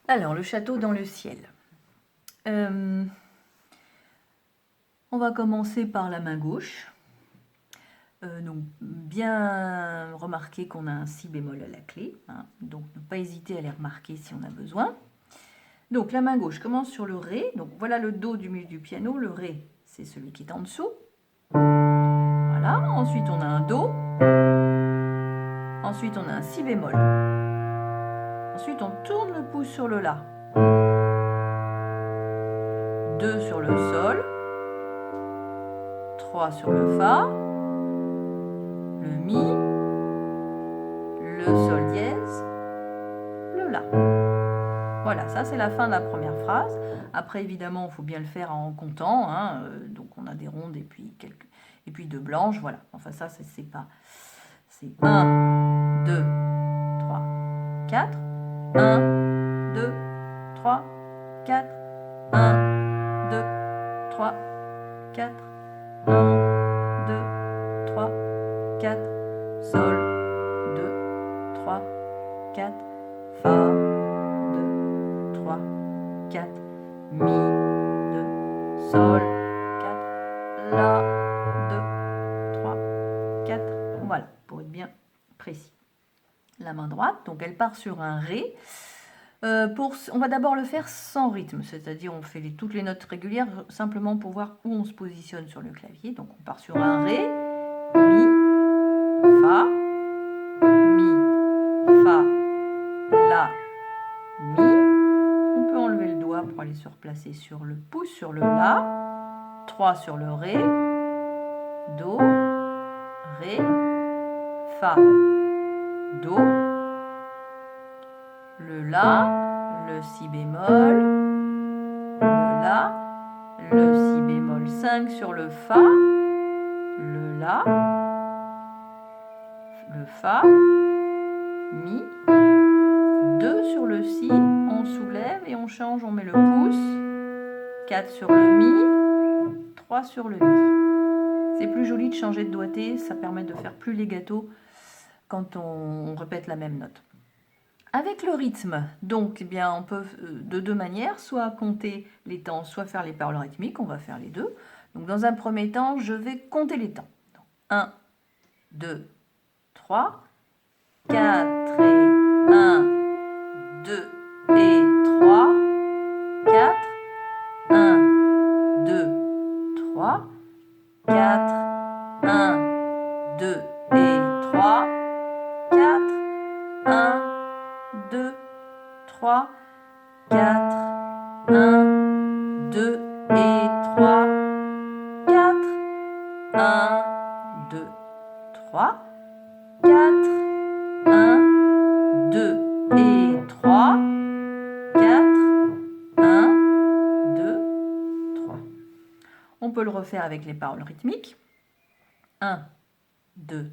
Alors, le château dans le ciel. On va commencer par la main gauche. Donc, bien remarquer qu'on a un si bémol à la clé. Hein, donc, ne pas hésiter à les remarquer si on a besoin. Donc, la main gauche commence sur le Ré. Donc, voilà le Do du milieu du piano. Le Ré, c'est celui qui est en dessous. Voilà. Ensuite, on a un Do. Ensuite, on a un si bémol. Ensuite, on tourne le pouce sur le La. 2 sur le Sol. 3 sur le Fa. Le Mi. Le Sol dièse. Le La. Voilà, ça c'est la fin de la première phrase. Après, évidemment, il faut bien le faire en comptant. Hein, donc, on a des rondes et puis deux blanches. Voilà. Enfin, ça, c'est pas... C'est 1, 2, 3, 4. 1, 2, 3, 4. 1, 2, 3, 4. 1, 2, 3, 4. Sol, 2, 3, 4. Fa, 2, 3, 4. Mi, 2, Sol, 4. La, 2, 3, 4. Voilà, pour être bien précis. La main droite, donc elle part sur un Ré. On va d'abord le faire sans rythme, c'est-à-dire on fait toutes les notes régulières simplement pour voir où on se positionne sur le clavier. Donc on part sur un Ré, Mi, Fa, Mi, Fa, La, Mi. On peut enlever le doigt pour aller se replacer sur le pouce sur le La, 3 sur le Ré, Do, Ré, Fa, Do, le La, le Si bémol, le La, le Si bémol 5 sur le Fa, le La, le Fa, Mi, 2 sur le Si, on soulève et on change, on met le pouce, 4 sur le Mi, 3 sur le Mi. C'est plus joli de changer de doigté, ça permet de faire plus legato quand on répète la même note. Avec le rythme, donc, eh bien, on peut de deux manières, soit compter les temps, soit faire les paroles rythmiques, on va faire les deux. Donc, dans un premier temps, je vais compter les temps. 1, 2, 3, 4 et 1, 2 et 3, 4, 1, 2, 3, 4, 1, 2 et 3, 4, 1, 2, 3, 4, 1, 2 et 3, 4, 1, 2, 3, 4, 1, 2 et 3, 4, 1, 2, 3. On peut le refaire avec les paroles rythmiques. 1, 2,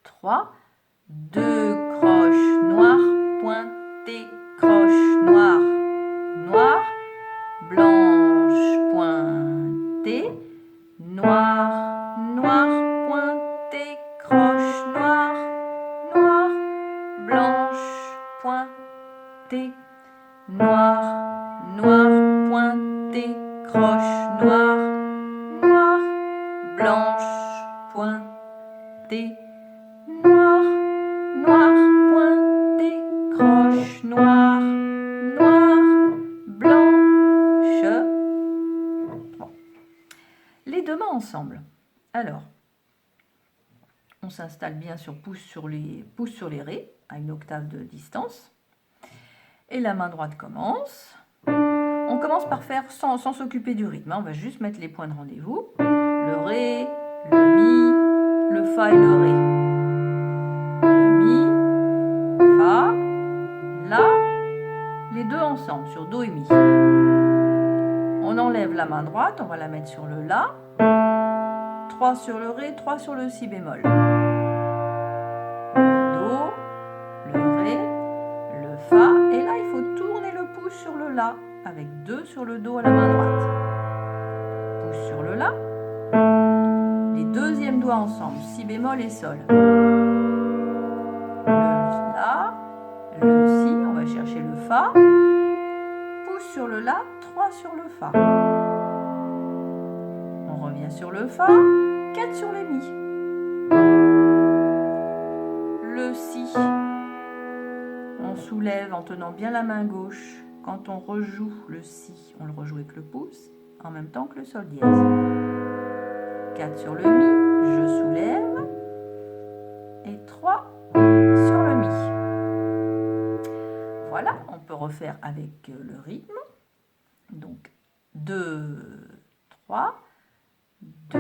3, 2 croches noires, pointées, croches noires, noires, blanches, pointées, noires, noires, pointées, croches noires, noires, blanches, pointées, noires, noires, pointées, croches noires, noires, blanches, pointées, noires, noires, pointées, croches noires, noires, blanches. Bon. Les deux mains ensemble. Alors, on s'installe bien sur pouce sur les Ré, à une octave de distance. Et la main droite commence. On commence par faire sans s'occuper du rythme. On va juste mettre les points de rendez-vous. Le Ré, le Mi, le Fa et le Ré. Le Mi, Fa, La, les deux ensemble sur Do et Mi. On enlève la main droite, on va la mettre sur le La. 3 sur le Ré, 3 sur le Si bémol. Le Do, le Ré, le Fa. Et là, il faut tourner le pouce sur le La avec 2 sur le Do à la main droite. Pouce sur le La. Les deuxièmes doigts ensemble, Si bémol et Sol. Le La, le Si, on va chercher le Fa. pouce sur le La, 3 sur le Fa. On revient sur le Fa, 4 sur le Mi. Le Si, on soulève en tenant bien la main gauche. Quand on rejoue le Si, on le rejoue avec le pouce, en même temps que le Sol dièse. 4 sur le Mi, je soulève, et 3 sur le Mi. Voilà, on peut refaire avec le rythme. Donc, 2, 3, 2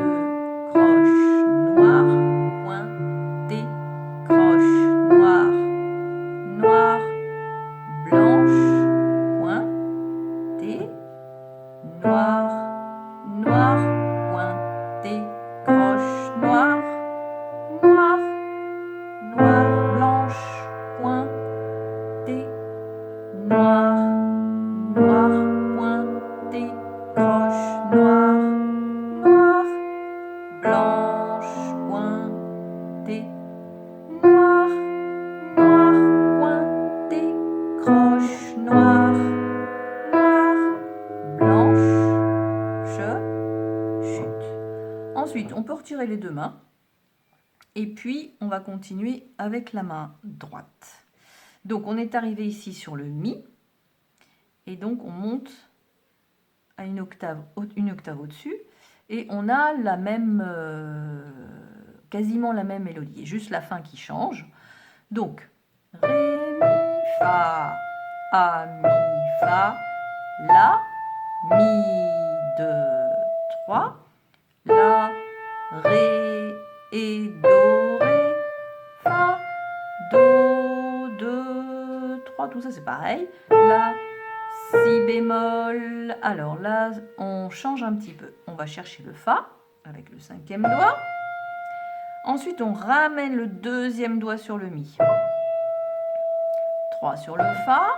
croches noires, pointées, croches noires, noires, blanches, pointées, noires, noires, pointées, croches noires, noires, noires, blanches, pointées, noires, noires, pointées, croches noires, noires, blanches, pointées, noires, noires, pointées, croches noires, noires, blanches, chute. Ensuite, on peut retirer les deux mains et puis on va continuer avec la main droite. Donc on est arrivé ici sur le Mi et donc on monte à une octave au-dessus et on a la même, quasiment la même mélodie, juste la fin qui change. Donc Ré, Mi, Fa, A, Mi, Fa, La, Mi, 2, 3, La, Ré et Do, Ré, Fa, Do, 2, 3, tout ça c'est pareil. La, Si bémol. Alors là, on change un petit peu. On va chercher le Fa avec le 5e doigt. Ensuite, on ramène le 2e doigt sur le Mi. 3 sur le Fa,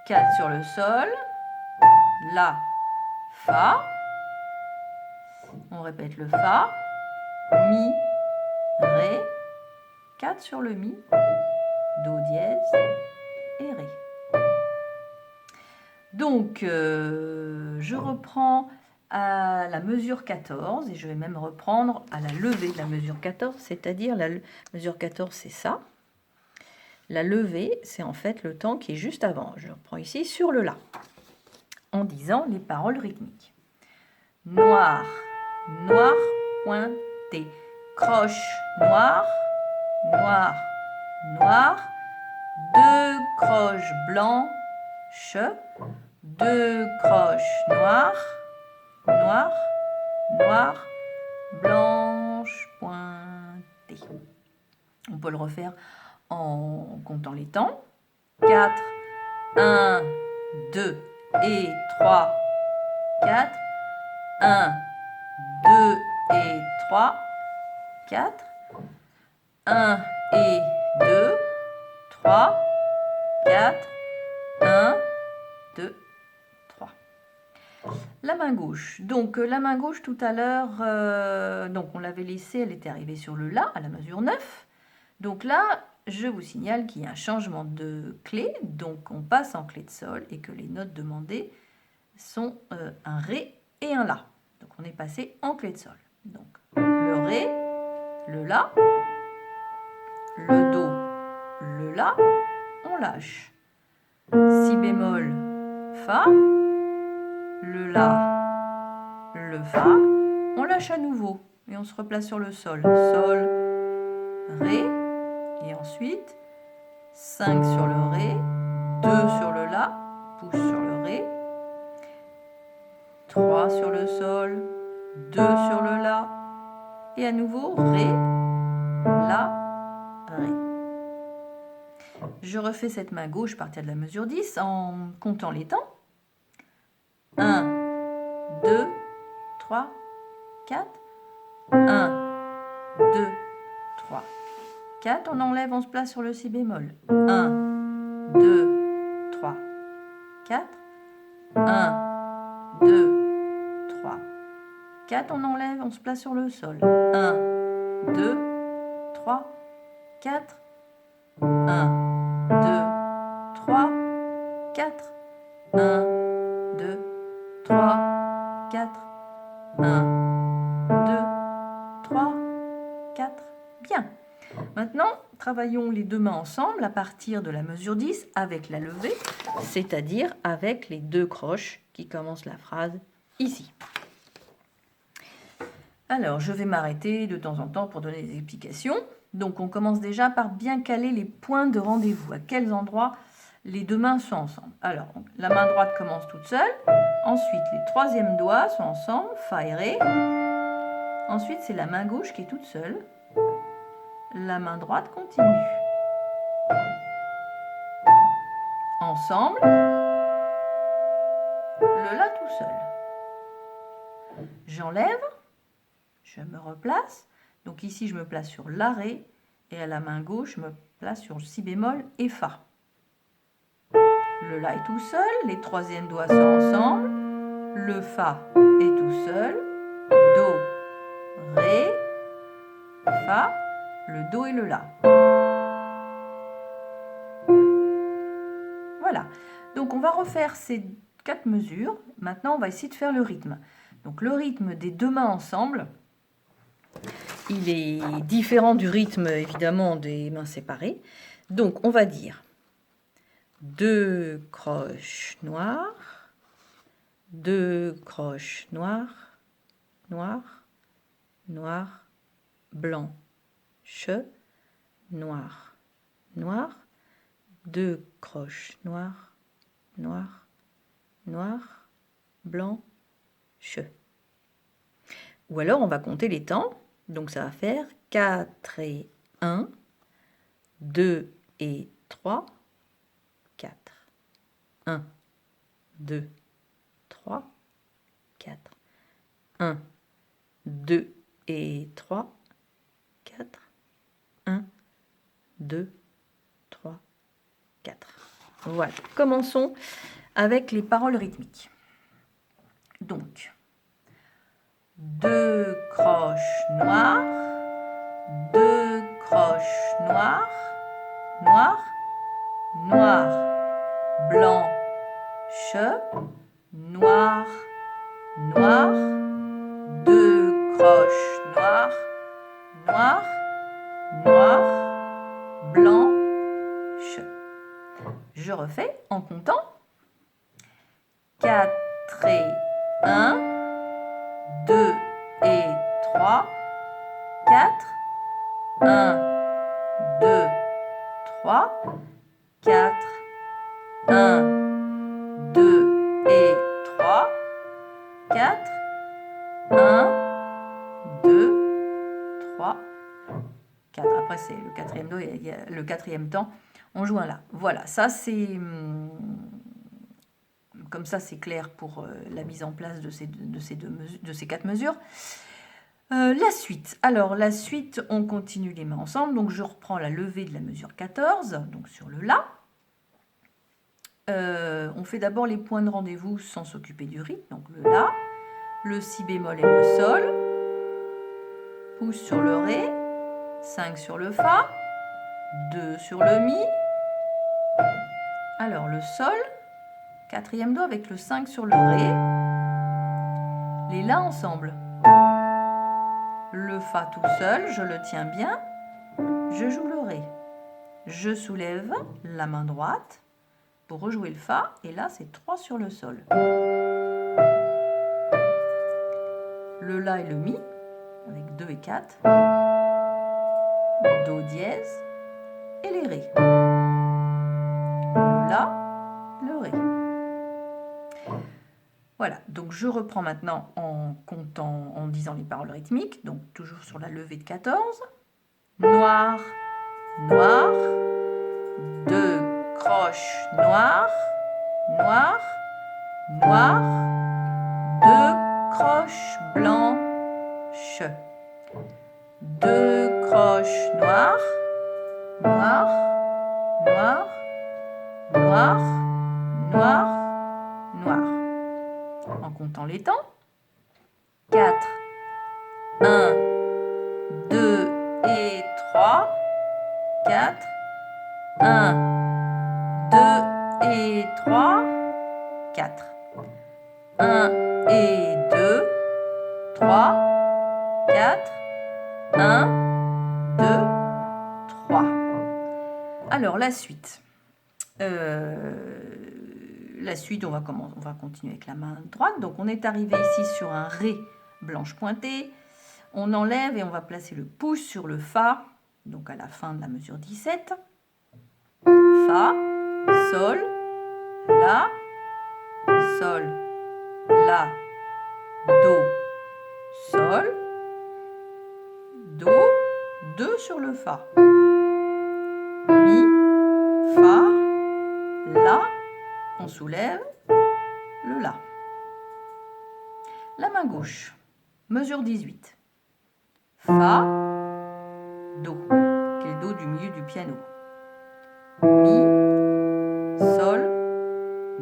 4 sur le Sol, La, Fa. On répète le Fa, Mi, Ré, 4 sur le Mi, Do dièse et Ré. Donc, je reprends à la mesure 14 et je vais même reprendre à la levée de la mesure 14, c'est-à-dire la mesure 14, c'est ça. La levée, c'est en fait le temps qui est juste avant. Je reprends ici sur le La, en disant les paroles rythmiques. Noir, noir, pointé, croche, noir, noir, noir, 2 croches blanches, 2 croches noires, noires, noires, blanches, pointées. On peut le refaire en comptant les temps. 4, 1, 2 et 3, 4, 1, 2 et 3, 4, 1 et 2, 3, 4, 1, 2, 3. La main gauche. Donc la main gauche tout à l'heure, donc on l'avait laissée, elle était arrivée sur le La à la mesure 9. Donc là, je vous signale qu'il y a un changement de clé, donc on passe en clé de Sol et que les notes demandées sont un Ré et un La. Donc on est passé en clé de Sol. Donc le Ré, le La, le Do, le La, on lâche. Si bémol, Fa, le La, le Fa, on lâche à nouveau et on se replace sur le Sol. Sol, Ré, et ensuite 5 sur le Ré, 2 sur le La, pouce sur le Ré, 3 sur le Sol, 2 sur le La, et à nouveau Ré, La, Ré. Je refais cette main gauche à partir de la mesure 10 en comptant les temps. 1, 2, 3, 4, 1, 2, 3, 4, on enlève, on se place sur le Si bémol. 1, 2, 3, 4, 1, 2, 3, 4, on enlève, on se place sur le Sol. 1, 2, 3, 4, 1, 2, 3, 4, 1, 2, 3, 4. 1, 2, 3, 4. Bien. Maintenant, travaillons les deux mains ensemble à partir de la mesure 10 avec la levée, c'est-à-dire avec les deux croches qui commencent la phrase ici. Alors, je vais m'arrêter de temps en temps pour donner des explications. Donc, on commence déjà par bien caler les points de rendez-vous. À quels endroits les deux mains sont ensemble. Alors, la main droite commence toute seule. Ensuite, les troisièmes doigts sont ensemble, Fa et Ré. Ensuite, c'est la main gauche qui est toute seule. La main droite continue. Ensemble, le La tout seul. J'enlève, je me replace. Donc ici, je me place sur La Ré. Et à la main gauche, je me place sur Si bémol et Fa. Le La est tout seul, les troisièmes doigts sont ensemble. Le Fa est tout seul. Do, Ré, Fa, le Do et le La. Voilà. Donc on va refaire ces 4 mesures. Maintenant, on va essayer de faire le rythme. Donc le rythme des deux mains ensemble, il est différent du rythme évidemment des mains séparées. Donc on va dire 2 croches noires, 2 croches noires, noir, noir, blanc, noir, noir, 2 croches noires, noir, noir, blanc, Ou alors on va compter les temps. Donc ça va faire 4 et 1, 2 et 3, 4. 1, 2, 3, 4. 1, 2 et 3, 4. 1, 2, 3, 4. Voilà. Commençons avec les paroles rythmiques. Donc, 2 croches noires, 2 croches noires, noir, noir, blanc, noir, noir, 2 croches noires, noir, noir, blanc, Je refais en comptant 4 et 1, 2 et 3, 4, 1, 2, 3, 4, 1, 2 et 3, 4, 1, 2, 3, 4. Après, c'est le quatrième do et le quatrième temps. On joue un La. Voilà, ça c'est... Comme ça, c'est clair pour la mise en place de ces 4 mesures. La suite. Alors, la suite, on continue les mains ensemble. Donc, je reprends la levée de la mesure 14, donc sur le La. On fait d'abord les points de rendez-vous sans s'occuper du rythme. Donc, le La, le Si bémol et le Sol. Pouce sur le Ré, 5 sur le Fa, 2 sur le Mi. Alors, le Sol, quatrième do avec le 5 sur le Ré. Les La ensemble. Le Fa tout seul, je le tiens bien. Je joue le Ré. Je soulève la main droite pour rejouer le Fa. Et là, c'est 3 sur le Sol. Le La et le Mi, avec 2 et 4. Do dièse et les Ré. Le La, le Ré. Voilà, donc je reprends maintenant en comptant, en disant les paroles rythmiques, donc toujours sur la levée de 14. Noir, noir, 2 croches noires, noir, noir, 2 croches blanches, 2 croches noires, noir, noir, noir, noir, noir. En comptant les temps. 4, 1, 2 et 3, 4, 1, 2 et 3, 4. 1 et 2, 3, 4, 1, 2, 3. Alors, la suite. On va continuer avec la main droite. Donc, on est arrivé ici sur un Ré blanche pointée. On enlève et on va placer le pouce sur le Fa, donc à la fin de la mesure 17. Fa, Sol, La, Sol, La, Do, Sol, Do, 2 sur le Fa. Mi, Fa, La, on soulève le La. La main gauche, mesure 18. Fa, Do, qui est le Do du milieu du piano. Mi, Sol,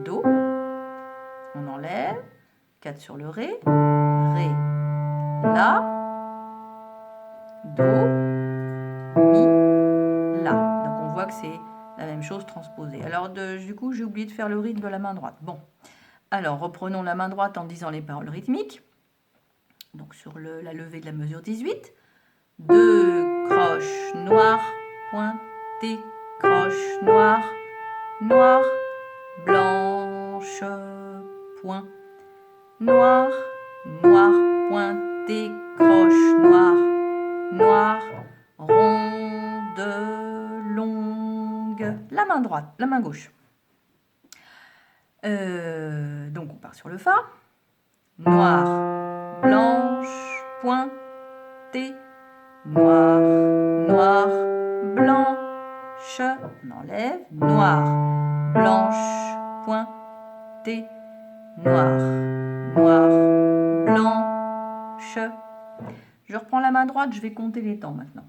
Do. On enlève. 4 sur le Ré. Ré, La, Do, Mi, La. Donc on voit que c'est la même chose transposée. Alors du coup, j'ai oublié de faire le rythme de la main droite. Bon, alors reprenons la main droite en disant les paroles rythmiques. Donc sur la levée de la mesure 18. 2 croches noires, pointées, croches noires, noires, blanches, point, noir, noir, pointée, croche noire, noire, ronde, longue. La main droite, la main gauche. Donc on part sur le Fa. Noir, blanche, pointée, noir, noir, blanche, on enlève, noir, blanche, pointée, noir, noir, blanche. Je reprends la main droite, je vais compter les temps maintenant.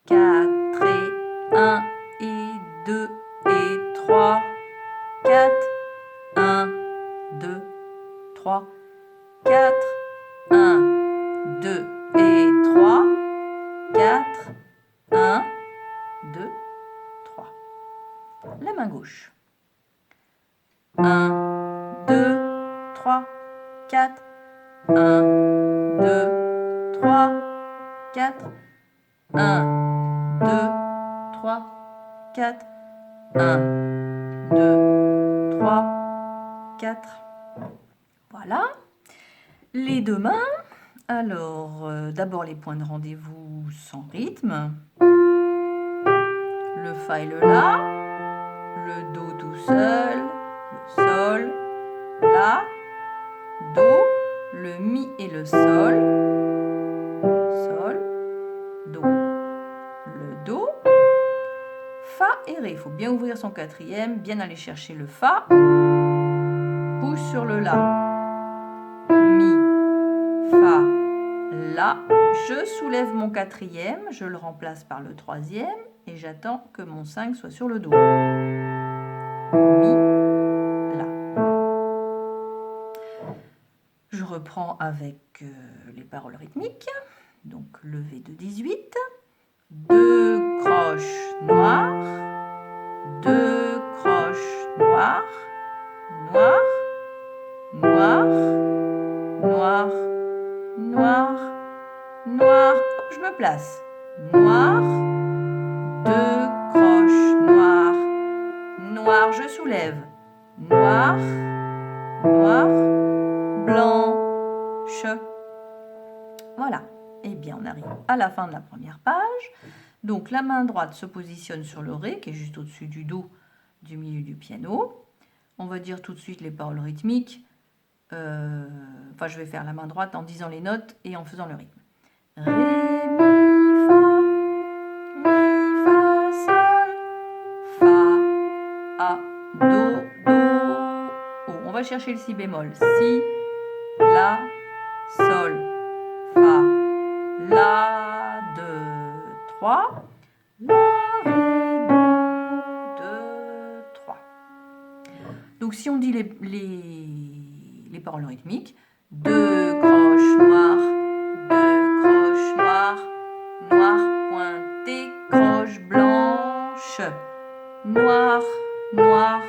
4 et 1 et 2 et 3, 4, 1, 2, 3, 4, 1, 2 et 3, 4, 1, 2, 3. La main gauche. 1, 2, 3, 4, 1, 2, 3, 4, 1, 2, 3, 4, 1, 2, 3, 4. Voilà. Les deux mains. Alors, d'abord les points de rendez-vous sans rythme. Le Fa et le La. Le Do tout seul. Le Sol. La. Do. Le Mi et le Sol. Sol. Do. Le Do. Fa et Ré. Il faut bien ouvrir son quatrième, bien aller chercher le Fa. Pouce sur le La. Mi. Fa. La. Je soulève mon quatrième, je le remplace par le troisième et j'attends que mon 5 soit sur le Do. Mi. La. Je reprends avec les paroles rythmiques. Donc levée de 18. 2 croches noires. 2 croches noires. Noir. Noir. Noir. Noir. Noir. Hop, je me place. Noir. 2 croches noires. Noir, je soulève. Noir. Noir. Blanche. Voilà. Eh bien, on arrive à la fin de la première page. Donc, la main droite se positionne sur le Ré, qui est juste au-dessus du Do du milieu du piano. On va dire tout de suite les paroles rythmiques. Enfin, je vais faire la main droite en disant les notes et en faisant le rythme. Ré, mi, fa, sol, fa, a, do, do, o. On va chercher le si bémol. Si, la, sol, fa, la, 2, 3, la, ré, do, 2, 3. Donc, si on dit les paroles rythmiques, 2 croches noires, 2 croches noires, noir pointé, croche blanche, noir, noir,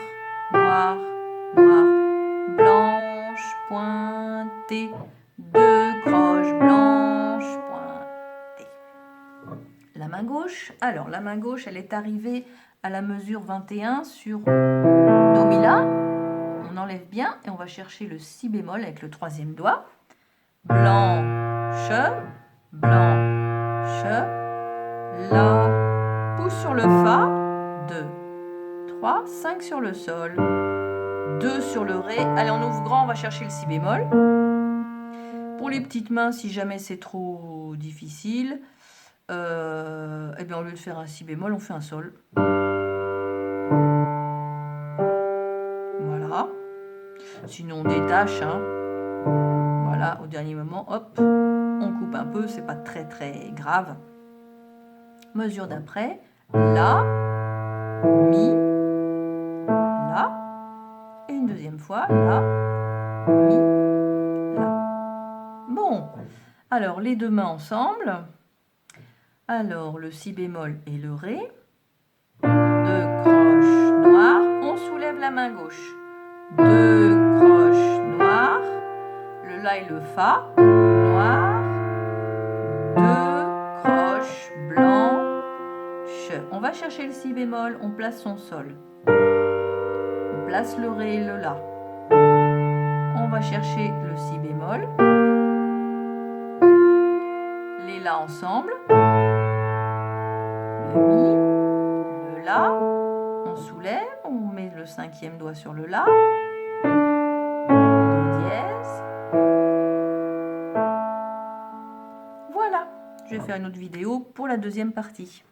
noir, noir, pointée, 2 croches blanches pointées. La main gauche, alors la main gauche, elle est arrivée à la mesure 21 sur Do, Mi, La. On enlève bien et on va chercher le Si bémol avec le 3e doigt. Blanche, blanche, La. Pouce sur le Fa, 2, 3, 5 sur le Sol, 2 sur le Ré. Allez, on ouvre grand, on va chercher le Si bémol. Pour les petites mains, si jamais c'est trop difficile, eh bien, au lieu de faire un Si bémol, on fait un Sol. Voilà. Sinon, on détache. Hein. Voilà, au dernier moment, hop, on coupe un peu, c'est pas très très grave. Mesure d'après, La, Mi, La, et une deuxième fois, La, Mi, La. Bon, alors les deux mains ensemble. Alors le Si bémol et le Ré. 2 croches noires, on soulève la main gauche. 2 croches noires, le La et le Fa, noir, 2 croches blanches. On va chercher le Si bémol, on place son Sol. On place le Ré et le La. On va chercher le Si bémol. Les La ensemble. Le Mi, le La. On soulève, on met le 5e doigt sur le La. Do dièse. Voilà, je vais faire une autre vidéo pour la deuxième partie.